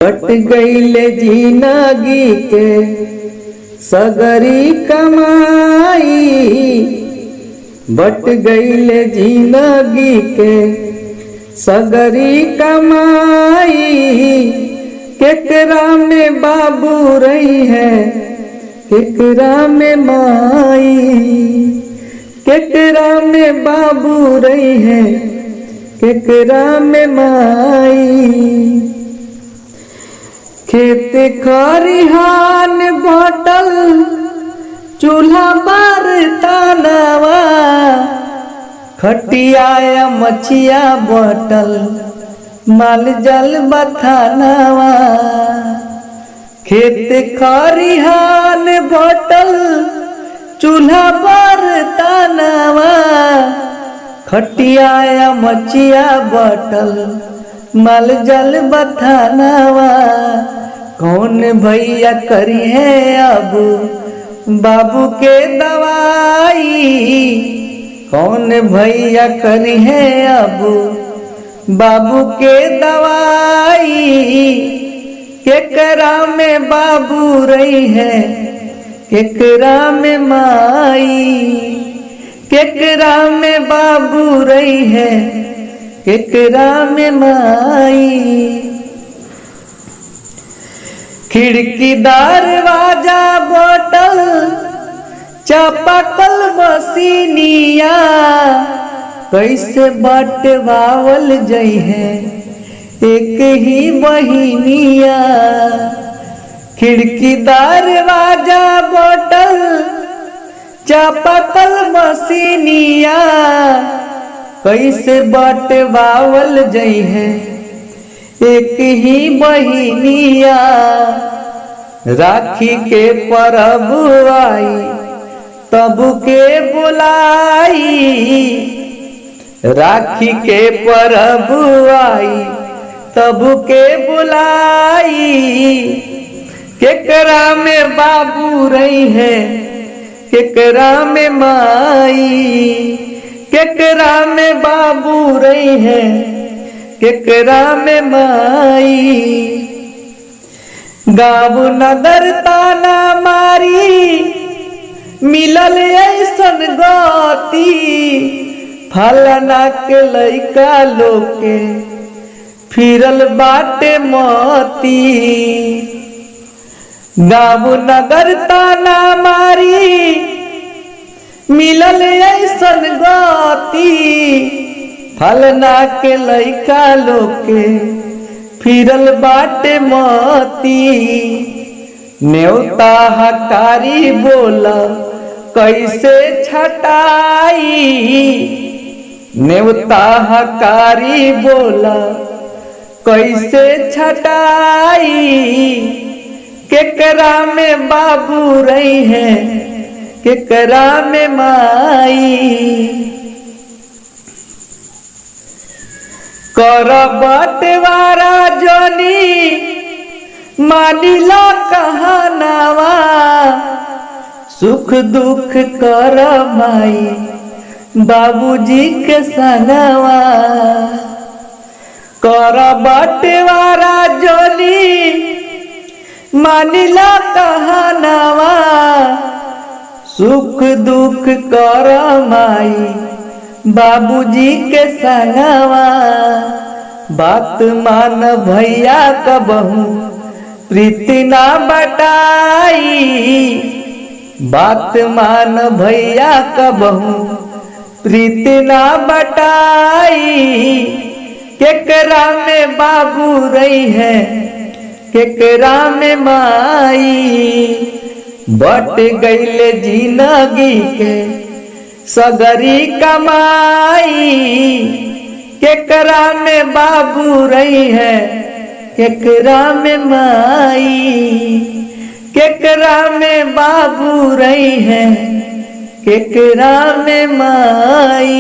बट गईले जिंदगी के सगरी कमाई, बट गईले जिंदगी के सगरी कमाई। केकरा में बाबू रही है, केकरा में माई, केकरा में बाबू रही है, केकरा में माई। खेत खरिहान बटल चूल्हा बर्तनवा, खटिया मछिया बटल माल जल बथानवा। खेत खरिहान बटल चूल्हा बर्तनवा, खटिया मछिया बटल माल जल बथानवा। कौन भैया करी है अब बाबू के दवाई, कौन भैया करी है अब बाबू के दवाई। केकरा में बाबू रही है, केकरा में माई, केकरा में बाबू रही है, केकरा में माई। खिड़की दरवाजा बोतल चापाकल मसीनिया, कैसे बटवावल जई है एक ही बहिनिया। खिड़की दरवाजा बोतल चापाकल मसीनिया, कैसे बटवावल जई है एक ही बहिनिया। राखी के परब आई तब के बुलाई, राखी के परब आई तब के बुलाई। केकरा में बाबू रही है, केकरा में माई, केकरा में बाबू रही है, केकरा में माई। गाँव नगर ताना मारी मिलल ऐसन गति, फलना के लइका लोके फिरल बाटे मती। गाँव नगर ताना मारी मिलल ऐसन गति, फलना के लइका लोके फिरल बाटे मती। नेवता हकारी बोला कैसे छटाई, नेवता हकारी बोला कैसे छटाई। केकरा में बाबू रही है, केकरा में माई। कर बटवारा जोनी मानिला कहनावा, सुख दुख कर माई बाबूजी के संगवा। कर बटवारा जोनी मानिला कहनावा, सुख दुख कर माई बाबूजी के संगवा। बात मान भैया कबहू प्रीति ना बटाई, बात मान भैया कबहू प्रीति ना बटाई। केकरा में बाबू रही है, केकरा में माई। बट गईले जिंदगी के सगरी कमाई, केकरा में बाबू रही है, केकरा में माई, केकरा में बाबू रही है, केकरा में माई।